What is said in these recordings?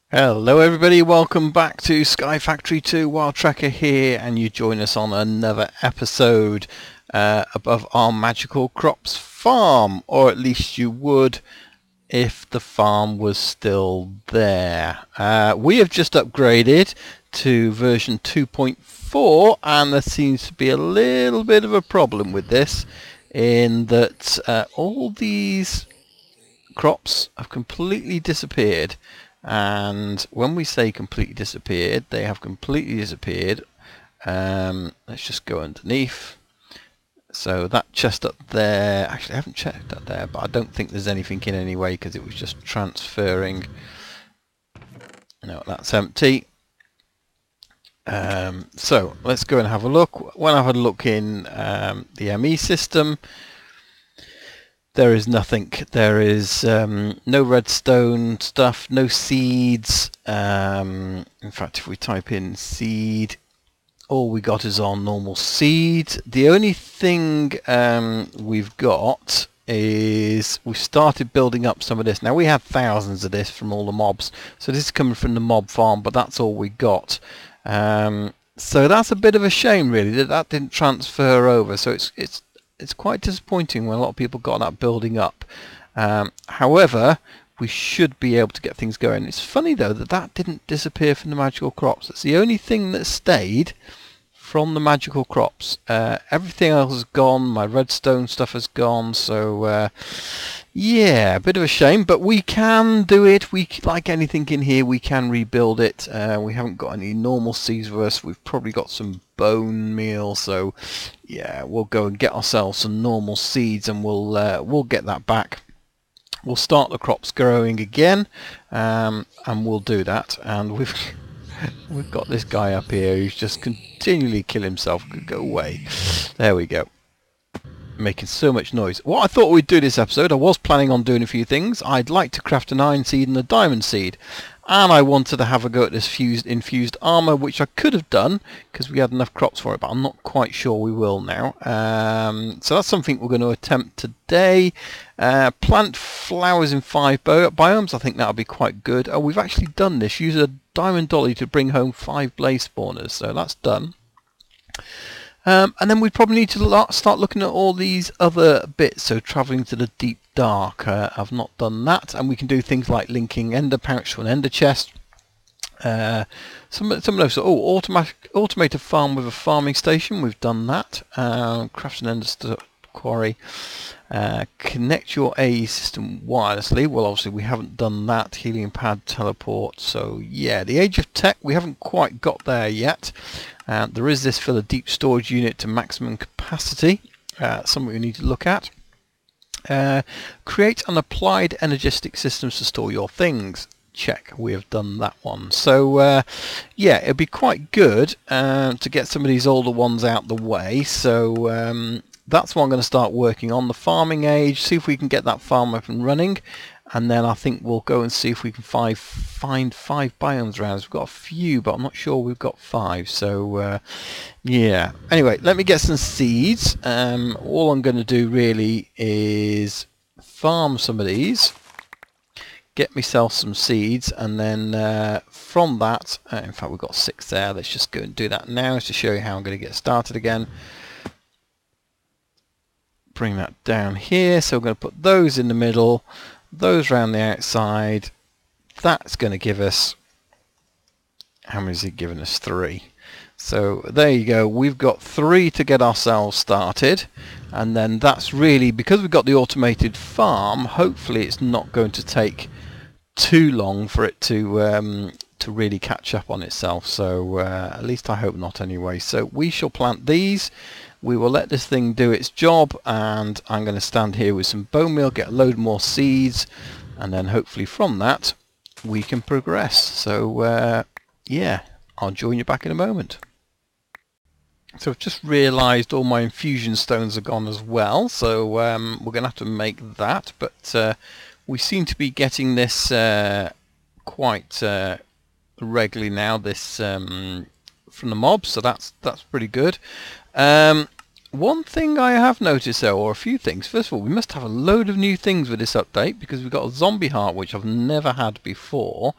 Hello everybody, welcome back to SkyFactory 2, Wild Tracker here, and you join us on another episode above our magical crops farm, or at least you would if the farm was still there. We have just upgraded to version 2.4 and there seems to be a little bit of a problem with this in that all these crops have completely disappeared. And when we say completely disappeared, they have completely disappeared. Let's just go underneath. So that chest up there, actually I haven't checked that there, but I don't think there's anything in anyway because it was just transferring. No, that's empty. So let's go and have a look. When I've had a look in the ME system, there is nothing. There is no redstone stuff, no seeds. In fact, if we type in seed, all we got is our normal seed. The only thing we've got is we started building up some of this. Now we have thousands of this from all the mobs, so this is coming from the mob farm, but that's all we got. So that's a bit of a shame, really, that didn't transfer over. So it's quite disappointing when a lot of people got that building up. However, we should be able to get things going. It's funny though that didn't disappear from the magical crops. It's the only thing that stayed from the magical crops. Everything else is gone. My redstone stuff has gone. So yeah, a bit of a shame, but we can do it. Like anything in here, we can rebuild it. We haven't got any normal seeds with us. We've probably got some bone meal, so yeah, we'll go and get ourselves some normal seeds, and we'll get that back. We'll start the crops growing again, and we'll do that. And we've got this guy up here who's just continually kill himself. Go away. There we go. Making so much noise. What I thought we'd do this episode, I was planning on doing a few things. I'd like to craft an iron seed and a diamond seed, and I wanted to have a go at this infused armor, which I could have done because we had enough crops for it, but I'm not quite sure we will now. So that's something we're going to attempt today. Plant flowers in 5 biomes. I think that'll be quite good. Oh, we've actually done this. Use a diamond dolly to bring home 5 blaze spawners, so that's done. And then we probably need to start looking at all these other bits, so travelling to the deep dark. I've not done that, and we can do things like linking ender pouch to an ender chest. Some of those. Oh, automated farm with a farming station. We've done that. Craft an ender quarry. Connect your AE system wirelessly. Well, obviously we haven't done that. Healing pad, teleport. So yeah, the age of tech, we haven't quite got there yet. There is this fill a deep storage unit to maximum capacity. Something we need to look at. Create an applied energetic systems to store your things. Check, we have done that one. So yeah, it'd be quite good to get some of these older ones out the way. So that's what I'm going to start working on, the farming age, see if we can get that farm up and running, and then I think we'll go and see if we can find 5 biomes around. We've got a few, but I'm not sure we've got 5, so yeah. Anyway, let me get some seeds. All I'm going to do really is farm some of these, get myself some seeds, and then from that, in fact we've got 6 there, let's just go and do that now to show you how I'm going to get started again. Bring that down here, so we're going to put those in the middle, those around the outside. That's going to give us, how many is it giving us? 3. So there you go, we've got 3 to get ourselves started, and then that's really, because we've got the automated farm, hopefully it's not going to take too long for it to really catch up on itself. So at least I hope not anyway. So we shall plant these. We will let this thing do its job, and I'm going to stand here with some bone meal, get a load more seeds, and then hopefully from that we can progress. So yeah, I'll join you back in a moment. So I've just realised all my infusion stones are gone as well, so we're going to have to make that, but we seem to be getting this quite regularly now, this from the mobs, so that's pretty good. One thing I have noticed though, or a few things. First of all, we must have a load of new things with this update, because we've got a zombie heart, which I've never had before,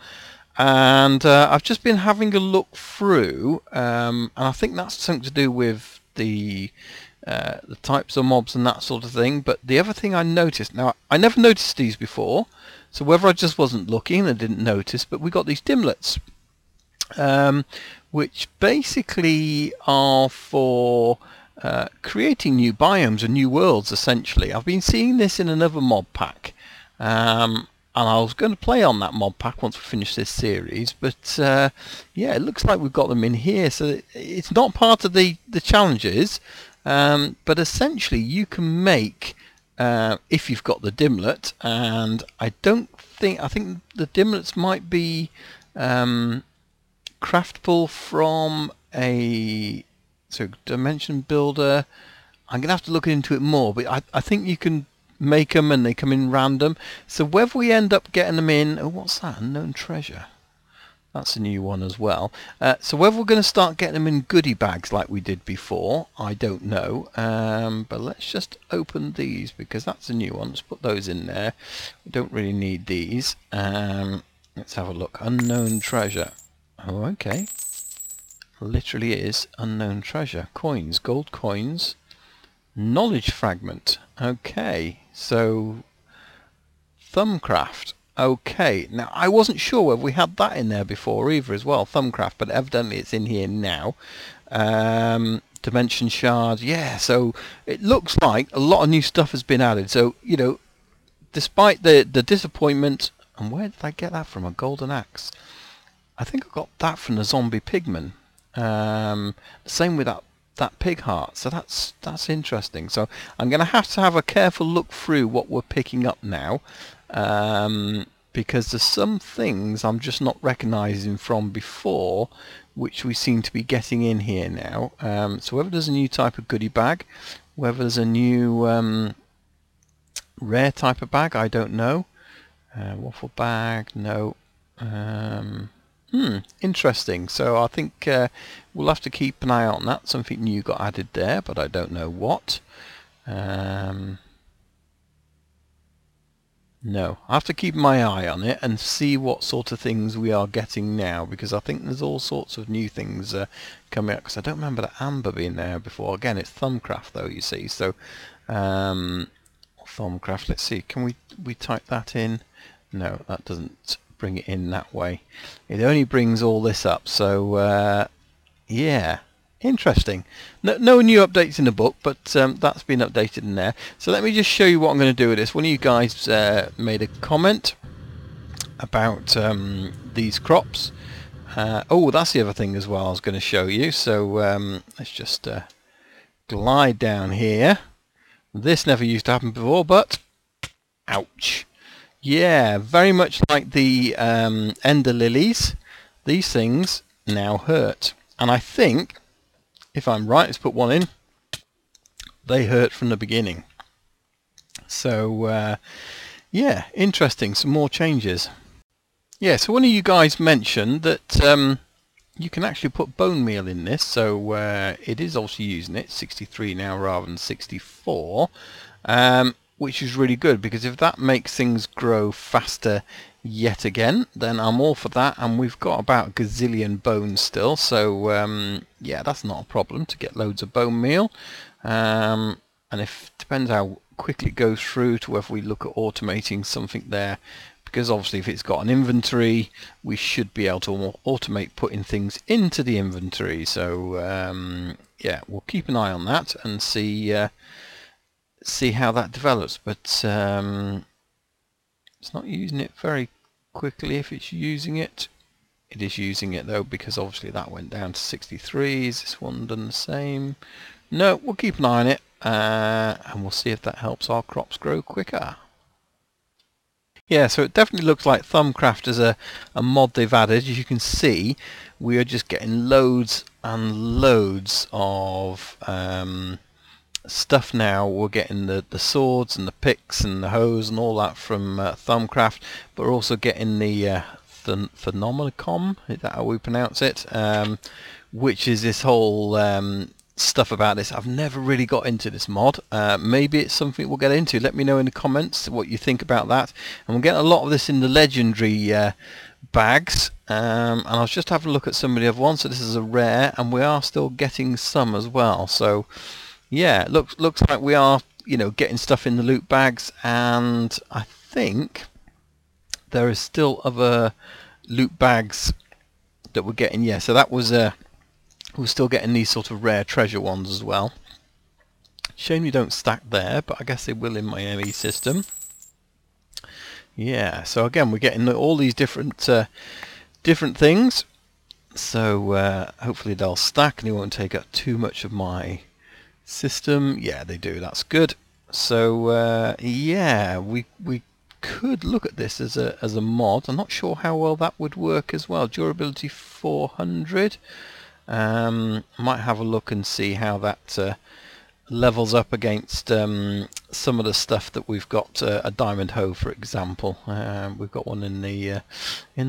and I've just been having a look through, and I think that's something to do with the types of mobs and that sort of thing. But the other thing I noticed, now I never noticed these before, so whether I just wasn't looking and didn't notice, but we got these dimlets, which basically are for creating new biomes and new worlds, essentially. I've been seeing this in another mod pack, and I was going to play on that mod pack once we finish this series, but yeah, it looks like we've got them in here. So it's not part of the challenges, but essentially you can make, if you've got the dimlet, and I think the dimlets might be craftable from a dimension builder. I'm gonna have to look into it more, but I think you can make them and they come in random. So whether we end up getting them in, oh, what's that? Unknown treasure. That's a new one as well. So whether we're going to start getting them in goodie bags like we did before, I don't know. But let's just open these because that's a new one. Let's put those in there. We don't really need these. Let's have a look. Unknown treasure. Oh, okay. Literally is unknown treasure. Coins, gold coins. Knowledge fragment. Okay, so thaumcraft. Okay, now I wasn't sure whether we had that in there before either as well, thaumcraft, but evidently it's in here now. Dimension shards, yeah, so it looks like a lot of new stuff has been added. So, you know, despite the disappointment, and where did I get that from? A golden axe. I think I got that from the zombie pigman. The same with that pig heart, so that's interesting. So I'm going to have a careful look through what we're picking up now, because there's some things I'm just not recognizing from before, which we seem to be getting in here now. So whether there's a new type of goodie bag, whether there's a new rare type of bag, I don't know. Waffle bag, no. Interesting. So I think we'll have to keep an eye on that. Something new got added there, but I don't know what. No, I have to keep my eye on it and see what sort of things we are getting now, because I think there's all sorts of new things coming up, because I don't remember the amber being there before. Again, it's thaumcraft though, you see. So thaumcraft, let's see, can we type that in? No, that doesn't bring it in that way. It only brings all this up. So yeah, interesting. No new updates in the book, but that's been updated in there. So let me just show you what I'm going to do with this. One of you guys made a comment about these crops. Oh, that's the other thing as well I was going to show you. So let's just glide down here. This never used to happen before, but ouch. Yeah, very much like the ender lilies, these things now hurt. And I think, if I'm right, let's put one in, they hurt from the beginning. So, yeah, interesting, some more changes. Yeah, so one of you guys mentioned that you can actually put bone meal in this, so it is also using it, 63 now rather than 64. Which is really good, because if that makes things grow faster yet again, then I'm all for that. And we've got about a gazillion bones still, so yeah, that's not a problem to get loads of bone meal. And if depends how quickly it goes through to whether we look at automating something there, because obviously if it's got an inventory, we should be able to automate putting things into the inventory. So yeah, we'll keep an eye on that and see how that develops. But it's not using it very quickly. If it's using it, it is using it though, because obviously that went down to 63. Is this one done the same? No, we'll keep an eye on it, and we'll see if that helps our crops grow quicker. Yeah, so it definitely looks like thaumcraft is a mod they've added. As you can see, we are just getting loads and loads of stuff now. We're getting the swords and the picks and the hoes and all that from thaumcraft, but we're also getting the phenomenon, is that how we pronounce it? Which is this whole stuff about this. I've never really got into this mod. Maybe it's something we'll get into. Let me know in the comments what you think about that. And we'll get a lot of this in the legendary bags, and I was just having a look at some of the other ones. So this is a rare, and we are still getting some as well. So yeah, looks like we are, you know, getting stuff in the loot bags, and I think there is still other loot bags that we're getting. Yeah, so that was we're still getting these sort of rare treasure ones as well. Shame you don't stack there, but I guess they will in my ME system. Yeah, so again we're getting all these different things. So hopefully they'll stack and they won't take up too much of my system. Yeah, they do. That's good. So yeah, we could look at this as a mod. I'm not sure how well that would work as well. Durability 400. Might have a look and see how that levels up against some of the stuff that we've got. A diamond hoe, for example. We've got one in the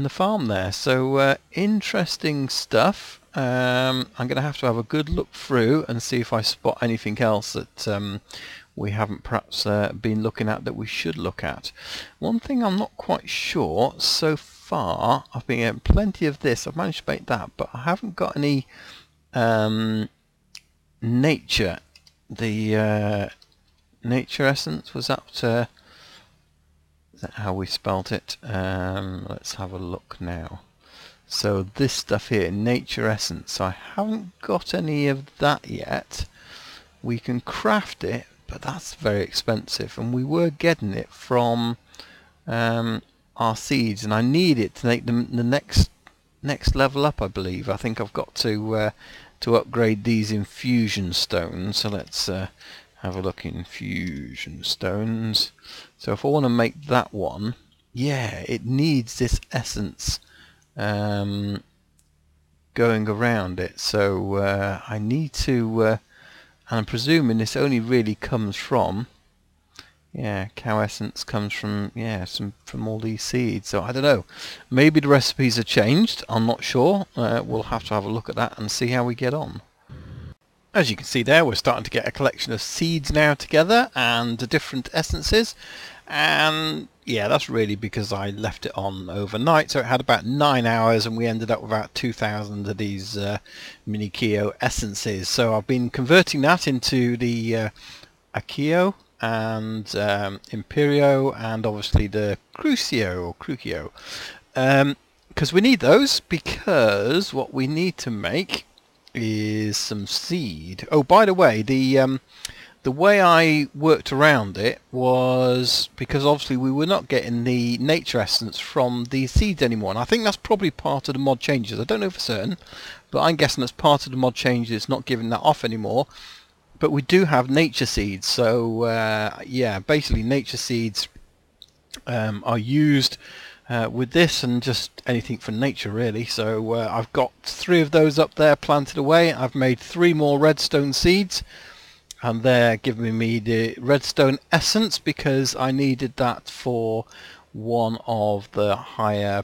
farm there. So interesting stuff. I'm going to have a good look through and see if I spot anything else that we haven't perhaps been looking at that we should look at. One thing I'm not quite sure so far, I've been getting plenty of this. I've managed to make that, but I haven't got any nature. The nature essence, was that is that how we spelt it? Let's have a look now. So this stuff here, nature essence, I haven't got any of that yet. We can craft it, but that's very expensive, and we were getting it from our seeds, and I need it to make them the next level up, I believe. I think I've got to upgrade these infusion stones. So let's have a look. Infusion stones. So if I want to make that one, yeah, it needs this essence going around it. So I need to, and I'm presuming this only really comes from, yeah, cow essence comes from, yeah, from all these seeds. So I don't know, maybe the recipes are changed, I'm not sure. We'll have to have a look at that and see how we get on. As you can see there, we're starting to get a collection of seeds now together and the different essences, and yeah, that's really because I left it on overnight, so it had about 9 hours and we ended up with about 2,000 of these mini Keo essences. So I've been converting that into the Akio and Imperio, and obviously the Crucio or Crucio, because we need those, because what we need to make is some seed. Oh, by the way, the way I worked around it was because obviously we were not getting the nature essence from the seeds anymore, and I think that's probably part of the mod changes. I don't know for certain, but I'm guessing that's part of the mod changes. It's not giving that off anymore. But we do have nature seeds, so yeah, basically nature seeds are used with this, and just anything from nature really. So I've got 3 of those up there planted away. I've made 3 more redstone seeds, and they're giving me the redstone essence because I needed that for one of the higher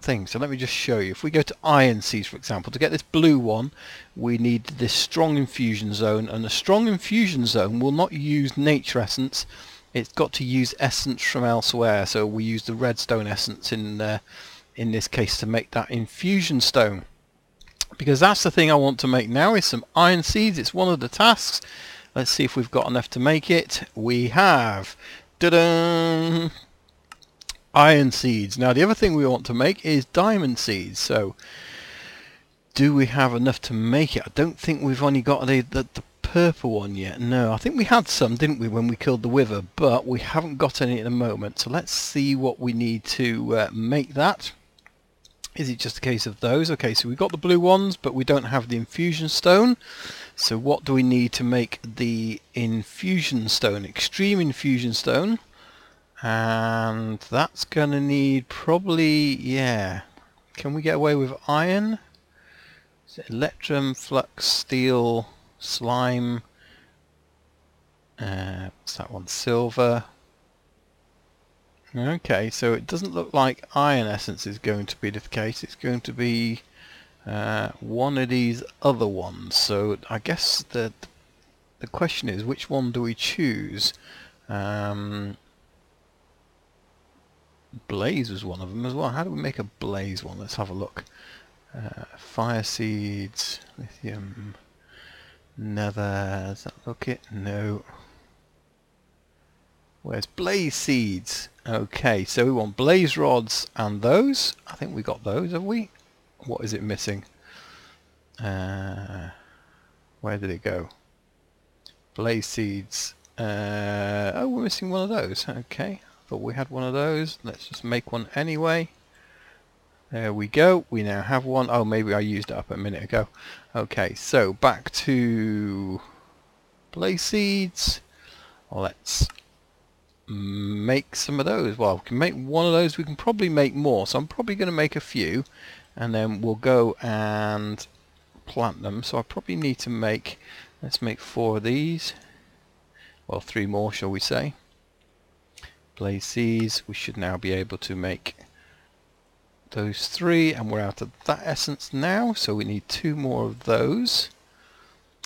thing. So let me just show you. If we go to iron seeds, for example, to get this blue one, we need this strong infusion zone, and a strong infusion zone will not use nature essence. It's got to use essence from elsewhere. So we use the redstone essence in this case to make that infusion stone, because that's the thing I want to make now, is some iron seeds. It's one of the tasks. Let's see if we've got enough to make it. We have. Ta-da! Iron seeds. Now the other thing we want to make is diamond seeds. So do we have enough to make it? I don't think we've only got the purple one yet. No, I think we had some, didn't we, when we killed the wither, but we haven't got any at the moment. So let's see what we need to make that. Is it just a case of those? Okay, so we've got the blue ones, but we don't have the infusion stone. So what do we need to make the infusion stone? Extreme infusion stone. And that's gonna need probably, yeah, can we get away with iron? Is it electrum, flux, steel, slime, what's that one, silver? Okay, so it doesn't look like iron essence is going to be the case. It's going to be one of these other ones. So I guess the question is, which one do we choose? blaze was one of them as well. How do we make a blaze one? Let's have a look. Fire seeds, lithium, nether. Does that look it? No. Where's blaze seeds? Okay, so we want blaze rods and those. I think we got those, have we? What is it missing? Where did it go? Blaze seeds. Oh, we're missing one of those. Okay, thought we had one of those. Let's just make one anyway. There we go. We now have one. Oh, maybe I used it up a minute ago. Okay, so back to blaze seeds. Let's make some of those. Well, we can make one of those. We can probably make more. So I'm probably going to make a few, and then we'll go and plant them. So I probably need to make, let's make 4 of these. Well, 3 more, shall we say. Blaze seeds. We should now be able to make those 3, and we're out of that essence now. So we need 2 more of those.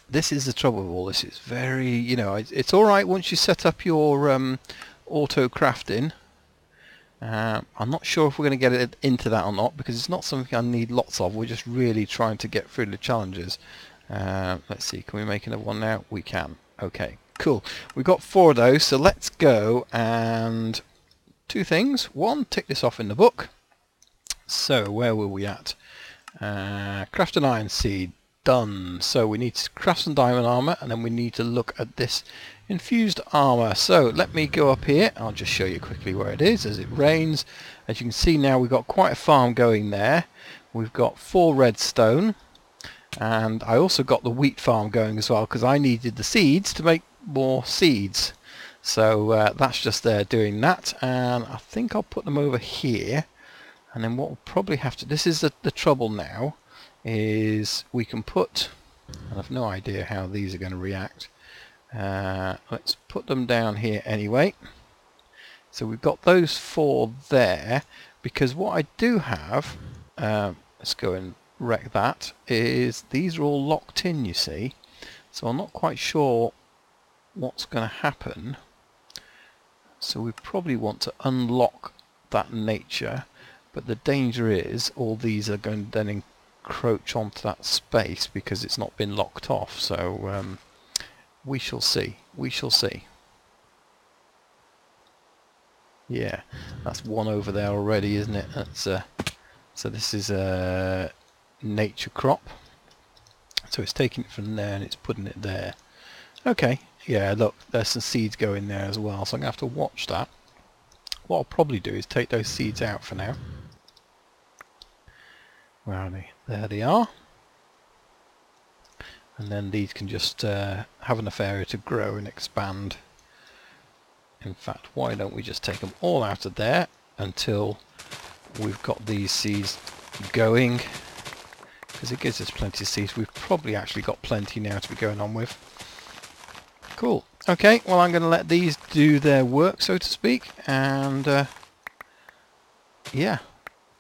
This is the trouble with all this. It's very, you know, it's all right once you set up your auto crafting. I'm not sure if we're going to get it into that or not, because it's not something I need lots of. We're just really trying to get through the challenges. Let's see, can we make another one now? We can. Okay, cool. We've got 4 of those, so let's go and 2 things. 1, tick this off in the book. So where were we at? Craft an iron seed. Done. So we need to craft some diamond armor, and then we need to look at this infused armor. So let me go up here. I'll just show you quickly where it is as it rains. As you can see now, we've got quite a farm going there. We've got 4 redstone, and I also got the wheat farm going as well, because I needed the seeds to make more seeds. So that's just there doing that, and I think I'll put them over here. And then what we'll probably have to, this is the trouble now, is we can put, I have no idea how these are going to react. Let's put them down here anyway. So we've got those 4 there, because what I do have, let's go and wreck that, is these are all locked in, you see. So I'm not quite sure what's going to happen. So we probably want to unlock that nature, but the danger is all these are going to then encroach onto that space because it's not been locked off. So we shall see. We shall see. Yeah, that's one over there already, isn't it? That's so this is a nature crop. So it's taking it from there and it's putting it there. Okay, yeah, look, there's some seeds going there as well, so I'm going to have to watch that. What I'll probably do is take those seeds out for now. Where are they? There they are. And then these can just have enough area to grow and expand. In fact, why don't we just take them all out of there until we've got these seeds going, because it gives us plenty of seeds. We've probably actually got plenty now to be going on with. Cool. Okay, well, I'm going to let these do their work, so to speak, and yeah,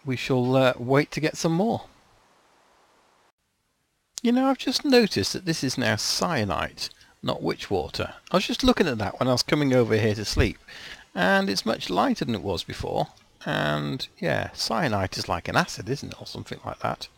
we shall wait to get some more. You know, I've just noticed that this is now cyanite, not witch water. I was just looking at that when I was coming over here to sleep, and it's much lighter than it was before. And yeah, cyanite is like an acid, isn't it, or something like that.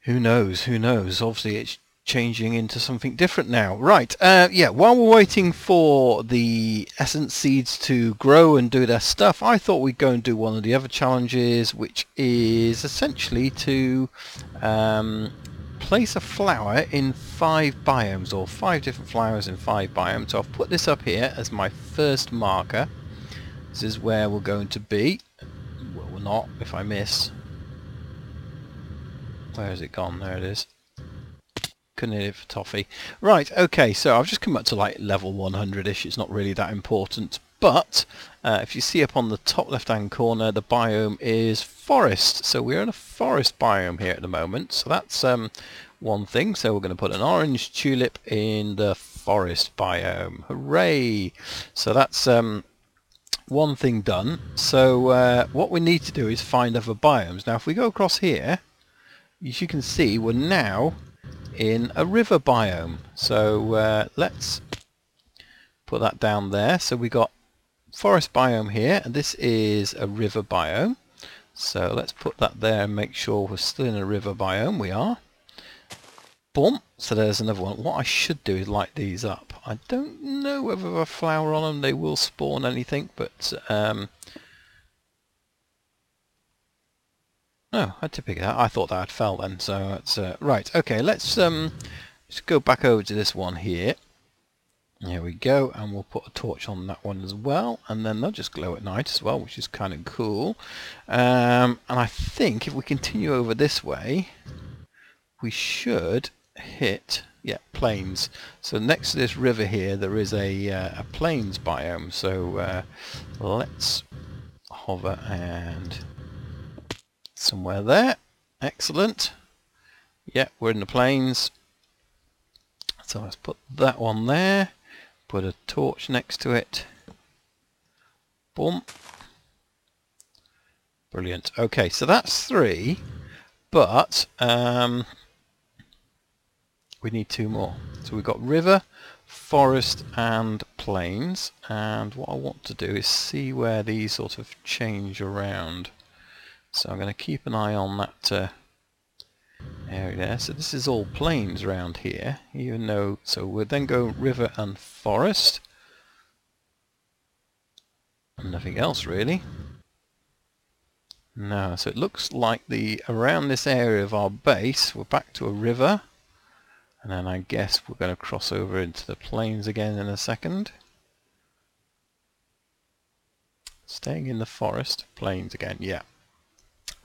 Who knows? Who knows? Obviously, it's changing into something different now. Right, yeah, while we're waiting for the essence seeds to grow and do their stuff, I thought we'd go and do one of the other challenges, which is essentially to place a flower in 5 biomes, or 5 different flowers in 5 biomes. So I've put this up here as my first marker. This is where we're going to be. Well, we're not, if I miss. Where has it gone? There it is. Couldn't hit it for toffee. Right, okay, so I've just come up to like level 100-ish. It's not really that important. But if you see up on the top left-hand corner, the biome is forest. So we're in a forest biome here at the moment. So that's one thing. So we're going to put an orange tulip in the forest biome. Hooray! So that's one thing done. So what we need to do is find other biomes. Now, if we go across here, as you can see, we're now in a river biome. So let's put that down there. So we got forest biome here, and this is a river biome. So let's put that there and make sure we're still in a river biome. We are. Boom. So there's another one. What I should do is light these up. I don't know whether with a flower on them they will spawn anything, but no, I had to pick it out. I thought that had fell then. So it's right. Okay, let's go back over to this one here. There we go, and we'll put a torch on that one as well, and then they'll just glow at night as well, which is kind of cool. And I think if we continue over this way, we should hit, yeah, plains. So next to this river here, there is a plains biome. So let's hover and somewhere there. Excellent. Yeah, we're in the plains. So let's put that one there. Put a torch next to it. Boom. Brilliant. Okay, so that's 3, but we need 2 more. So we've got river, forest and plains, and what I want to do is see where these sort of change around. So I'm going to keep an eye on that area there. So this is all plains around here, even though, so we'll then go river and forest. And nothing else really. No, so it looks like around this area of our base, we're back to a river. And then I guess we're going to cross over into the plains again in a second. Staying in the forest, plains again, yeah.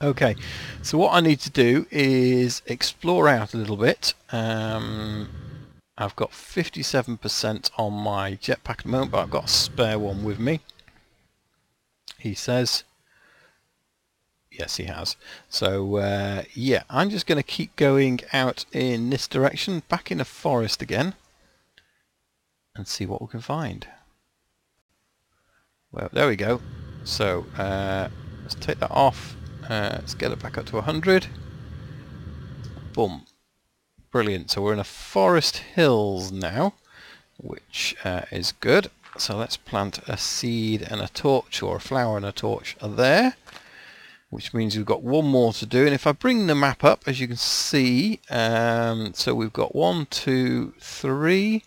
Okay, so what I need to do is explore out a little bit. I've got 57% on my jetpack at the moment, but I've got a spare one with me. He says. Yes, he has. So, yeah, I'm just going to keep going out in this direction, back in the forest again, and see what we can find. Well, there we go. So, let's take that off. Let's get it back up to 100. Boom. Brilliant. So we're in a forest hills now, which is good. So let's plant a seed and a torch, or a flower and a torch there, which means we've got 1 more to do. And if I bring the map up, as you can see, so we've got 1, 2, 3.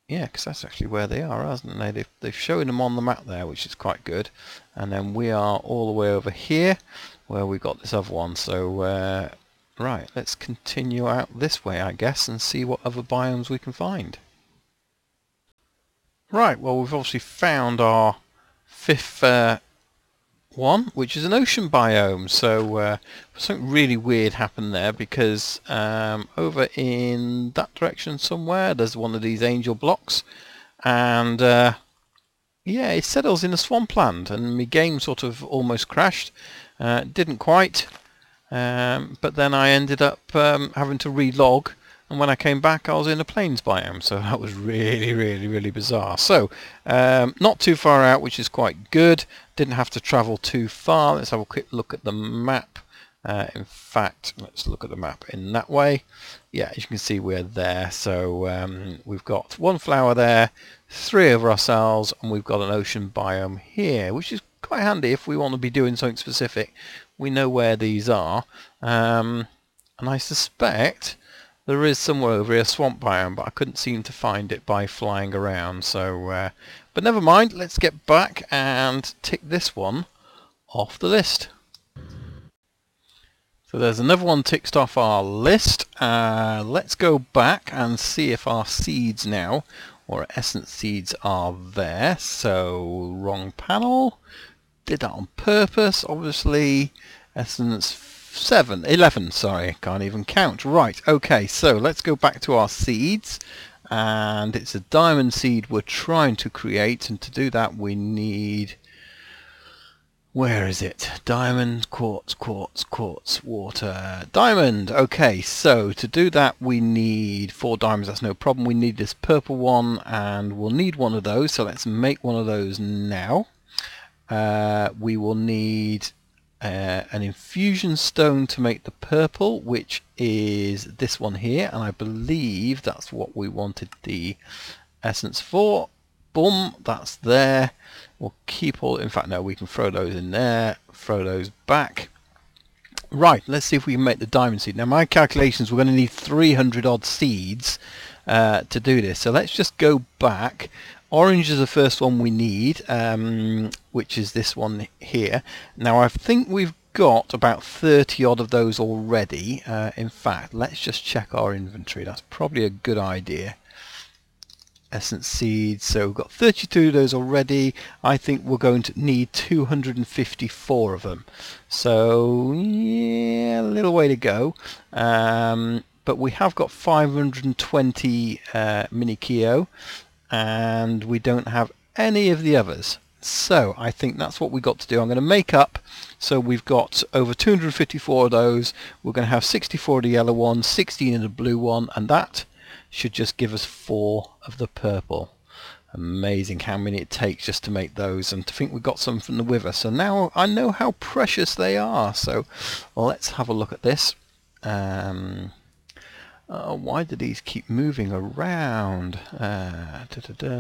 Yeah, because that's actually where they are, hasn't they? They've shown them on the map there, which is quite good. And then we are all the way over here, where we got this other one. So, right, let's continue out this way, I guess, and see what other biomes we can find. Right, well, we've obviously found our 5th one, which is an ocean biome. So something really weird happened there, because over in that direction somewhere there's one of these angel blocks, and yeah, it said I was in a swampland, and my game sort of almost crashed. Didn't quite, but then I ended up having to relog, and when I came back I was in a plains biome, so that was really bizarre. So not too far out, which is quite good. Didn't have to travel too far. Let's have a quick look at the map. In fact, let's look at the map in that way. Yeah, as you can see, we're there. So we've got 1 flower there, 3 of ourselves, and we've got an ocean biome here, which is quite handy if we want to be doing something specific. We know where these are, and I suspect there is somewhere over here a swamp biome, but I couldn't seem to find it by flying around. So, but never mind. Let's get back and tick this one off the list. So there's another one ticked off our list. Let's go back and see if our seeds now, or essence seeds, are there. So wrong panel. Did that on purpose, obviously. Essence 11, sorry, can't even count. Right, okay, so let's go back to our seeds, and it's a diamond seed we're trying to create, and to do that we need, where is it? Diamond, quartz, water, diamond. Okay, so to do that we need 4 diamonds, that's no problem. We need this purple one, and we'll need one of those, so let's make one of those now. We will need an infusion stone to make the purple, which is this one here, and I believe that's what we wanted the essence for. boom, that's there. We'll keep all, in fact no, we can throw those in there, throw those back. Right, let's see if we can make the diamond seed. Now my calculations, we're going to need 300 odd seeds to do this. So let's just go back. Orange is the first one we need, which is this one here. Now I think we've got about 30 odd of those already. In fact, let's just check our inventory. That's probably a good idea. Essence seeds, so we've got 32 of those already. I think we're going to need 254 of them, so yeah, a little way to go, but we have got 520 mini Keo, and we don't have any of the others, so I think that's what we got to do. I'm going to make up, so we've got over 254 of those. We're going to have 64 of the yellow one, 16 of the blue one, and that should just give us 4 of the purple. Amazing how many it takes just to make those, and to think we got some from the wither. So now I know how precious they are. So let's have a look at this. Why do these keep moving around?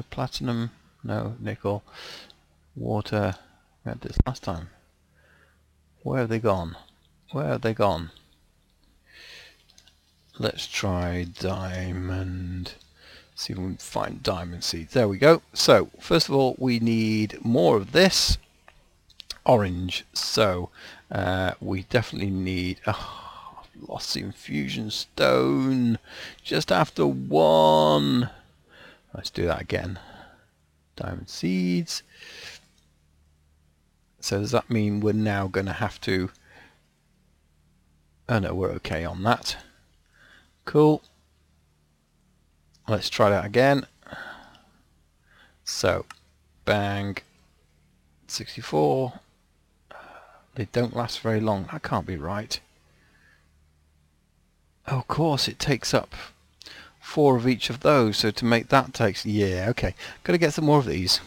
Platinum, no, nickel, water. We had this last time. Where have they gone? Where have they gone? Let's try diamond. See if we can find diamond seeds. There we go. So first of all, we need more of this orange. So we definitely need. Oh, I've lost the infusion stone just after one. Let's do that again. Diamond seeds. So does that mean we're now going to have to? Oh no, we're okay on that. Cool. Let's try that again. So, bang, 64. They don't last very long. That can't be right. Oh, of course, it takes up 4 of each of those. So to make that takes, yeah, okay. Got to get some more of these.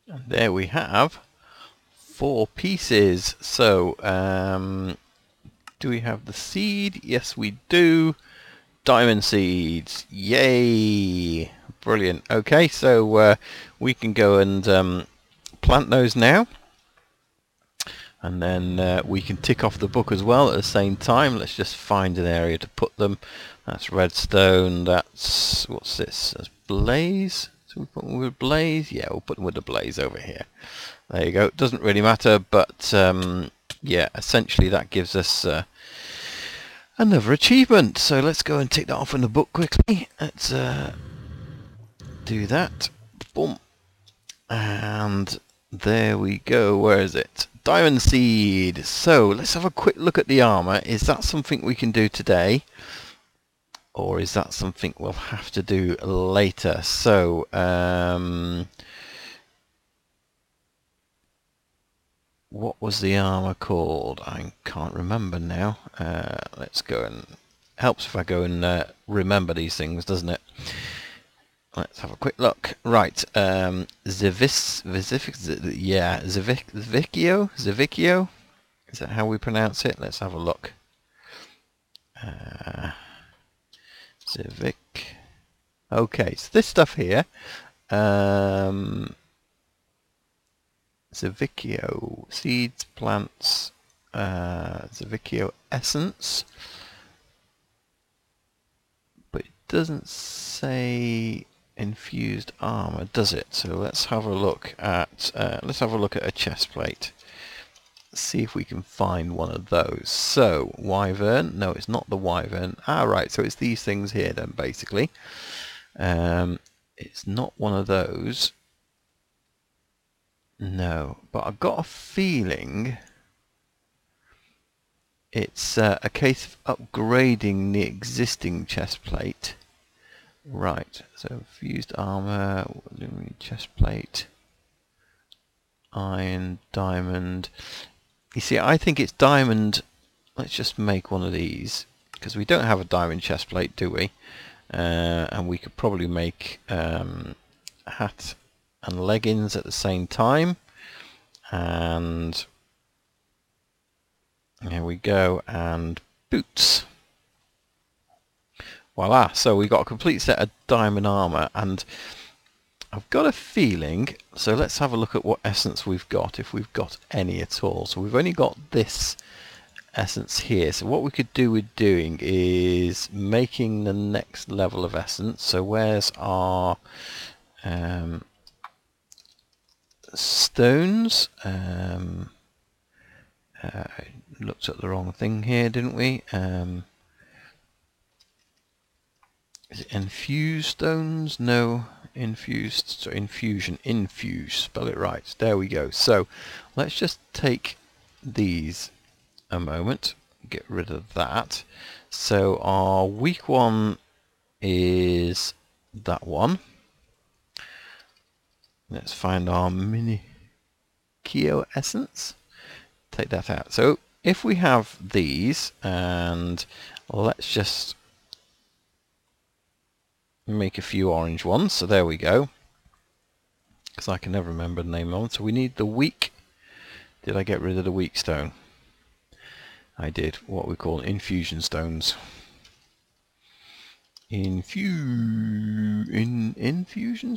And there we have 4 pieces. So, do we have the seed? Yes, we do. Diamond seeds. Yay! Brilliant. Okay, so we can go and plant those now. And then we can tick off the book as well at the same time. Let's just find an area to put them. That's redstone. That's, what's this? That's blaze. So we put them with blaze? Yeah, we'll put them with the blaze over here. There you go. It doesn't really matter, but yeah, essentially that gives us another achievement. So let's go and tick that off in the book quickly. Let's do that. Boom. And there we go. Where is it? Diamond seed. So let's have a quick look at the armor. Is that something we can do today? Or is that something we'll have to do later? So, what was the armor called? I can't remember now. Let's go and helps if I go and remember these things, doesn't it? Let's have a quick look. Right, Zivicchio. Is that how we pronounce it? Let's have a look. Zivic. Okay, so this stuff here. Zivicchio seeds, plants, Zivicchio essence, but it doesn't say infused armor, does it? So let's have a look at a chest plate. See if we can find one of those. So wyvern, no, it's not the wyvern. Ah, right. So it's these things here then, basically. It's not one of those. No, but I've got a feeling it's a case of upgrading the existing chest plate. Right, so fused armor, chest plate, iron, diamond. You see, I think it's diamond. Let's just make one of these, because we don't have a diamond chest plate, do we? And we could probably make a hat and leggings at the same time. And here we go, and boots. voila. So we got a complete set of diamond armor, and I've got a feeling, so let's have a look at what essence we've got, if we've got any at all. So we've only got this essence here. So what we could do with doing is making the next level of essence. So where's our stones? Looked at the wrong thing here, didn't we? Is it infused stones? No, infused. So infusion, infuse. Spell it right. There we go. So let's just take these a moment. Get rid of that. So our weak one is that one. Let's find our mini Keo essence. Take that out. So if we have these, and let's just make a few orange ones. So there we go. Because I can never remember the name of them. So we need the weak. Did I get rid of the weak stone? I did. What we call infusion stones. Infusion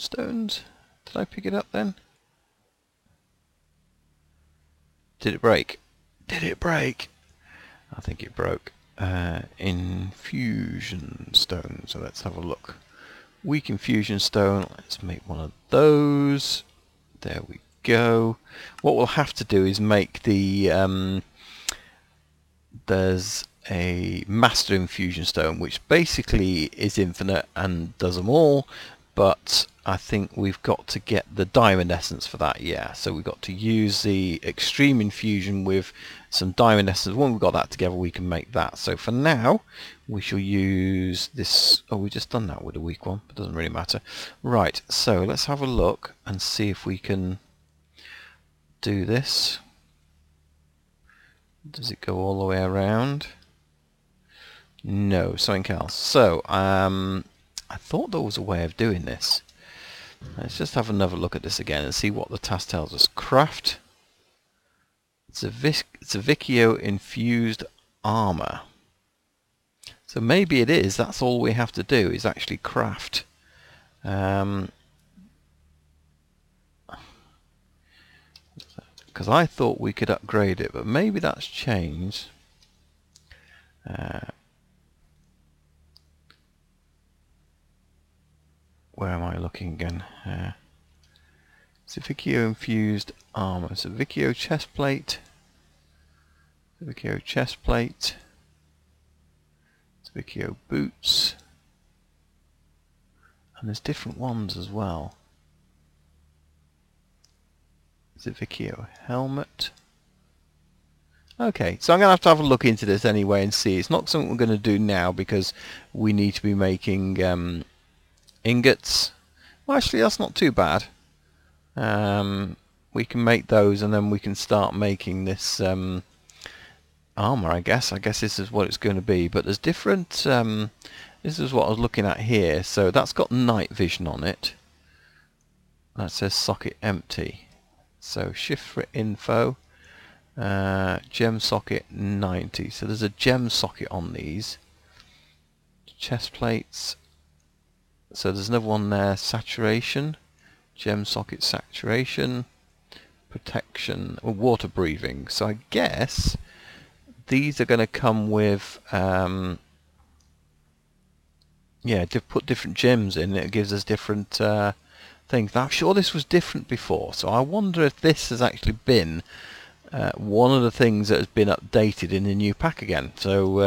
stones? Did I pick it up then? Did it break? Did it break? I think it broke. Infusion stone. So let's have a look. Weak infusion stone. Let's make one of those. There we go. What we'll have to do is make the there's a master infusion stone, which basically is infinite and does them all, but I think we've got to get the diamond essence for that. Yeah, so we've got to use the extreme infusion with some diamond essence. When we've got that together, we can make that. So for now we shall use this. Oh, we've just done that with a weak one, but it doesn't really matter. Right, so let's have a look and see if we can do this. Does it go all the way around? No, something else. So I thought there was a way of doing this. Let's just have another look at this again and see what the task tells us. Craft. It's a Vicchio infused armor. So maybe it is. That's all we have to do is actually craft. Because I thought we could upgrade it, but maybe that's changed. Where am I looking again? It's a Vicchio infused armor. It's a Vicchio chest plate. It's a Vicchio chest plate. It's a Vicchio boots. And there's different ones as well. Is it Vicchio helmet? Okay, so I'm going to have a look into this anyway and see. It's not something we're going to do now because we need to be making ingots. Well, actually, that's not too bad. We can make those and then we can start making this armor, I guess. I guess this is what it's going to be. But there's different... this is what I was looking at here. So that's got night vision on it. That says socket empty. So shift for info, gem socket 90. So there's a gem socket on these. Chest plates. So there's another one there, saturation, gem socket saturation, protection, or water breathing. So I guess these are going to come with, yeah, put different gems in. It gives us different things. Now, I'm sure this was different before, so I wonder if this has actually been one of the things that has been updated in the new pack again. So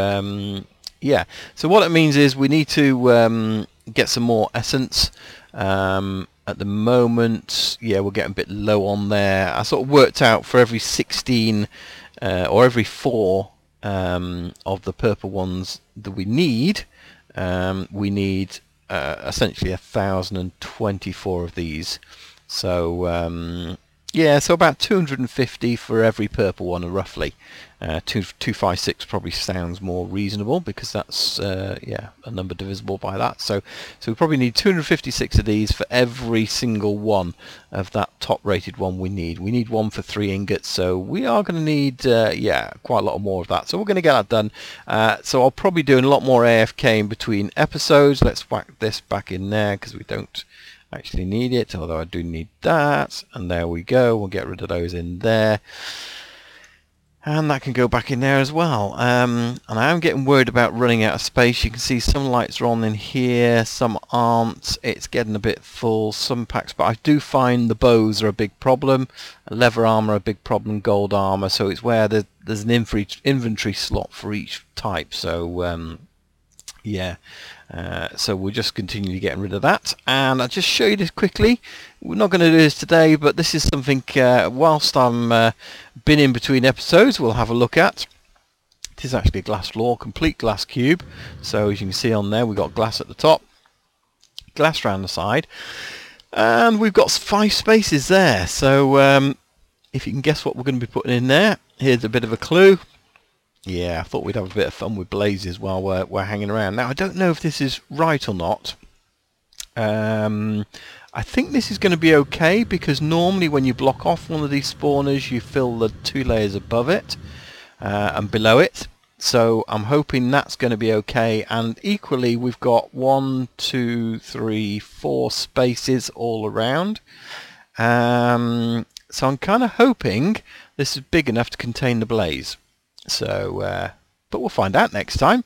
yeah, so what it means is we need to get some more essence. At the moment, yeah, we're getting a bit low on there. I sort of worked out for every 16 or every 4 of the purple ones that we need essentially 1,024 of these. So Yeah, so about 250 for every purple one, roughly. 256 probably sounds more reasonable because that's yeah, a number divisible by that. So we probably need 256 of these for every single one of that top rated one we need. We need one for 3 ingots, so we are going to need yeah, quite a lot more of that. So we're going to get that done. So I'll probably do a lot more AFK in between episodes. Let's whack this back in there because we don't actually need it, although I do need that. And there we go, we'll get rid of those in there, and that can go back in there as well. And I am getting worried about running out of space. You can see some lights are on in here, some aren't. It's getting a bit full, some packs, but I do find the bows are a big problem, leather armor a big problem, gold armor, so it's where there's an inventory slot for each type. So yeah, so we'll just continue getting rid of that. And I'll just show you this quickly. We're not going to do this today, but this is something whilst I'm been in between episodes we'll have a look at. It is actually a glass floor, complete glass cube. So as you can see on there, we've got glass at the top, glass around the side, and we've got 5 spaces there. So if you can guess what we're going to be putting in there, here's a bit of a clue. Yeah, I thought we'd have a bit of fun with blazes while we're hanging around. Now, I don't know if this is right or not. I think this is going to be okay, because normally when you block off one of these spawners, you fill the 2 layers above it and below it. So I'm hoping that's going to be okay. And equally, we've got 1, 2, 3, 4 spaces all around. So I'm kind of hoping this is big enough to contain the blaze. So, but we'll find out next time.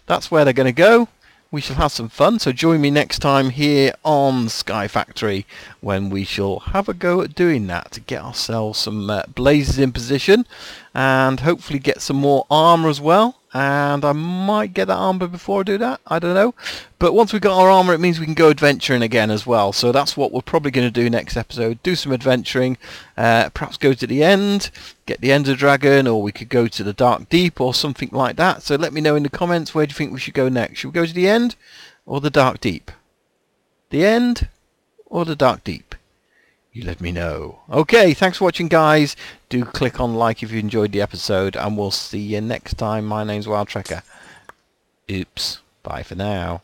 That's where they're going to go. We shall have some fun. So join me next time here on SkyFactory when we shall have a go at doing that to get ourselves some blazes in position and hopefully get some more armor as well. And I might get that armor before I do that. I don't know. But once we've got our armor, it means we can go adventuring again as well. So that's what we're probably going to do next episode. Do some adventuring. Perhaps go to the end, get the Ender Dragon, or we could go to the Dark Deep or something like that. So let me know in the comments, where do you think we should go next? Should we go to the end or the Dark Deep? The end or the Dark Deep? You let me know. Okay, thanks for watching, guys. Do click on like if you enjoyed the episode, and we'll see you next time. My name's Wild Trekker. Oops. Bye for now.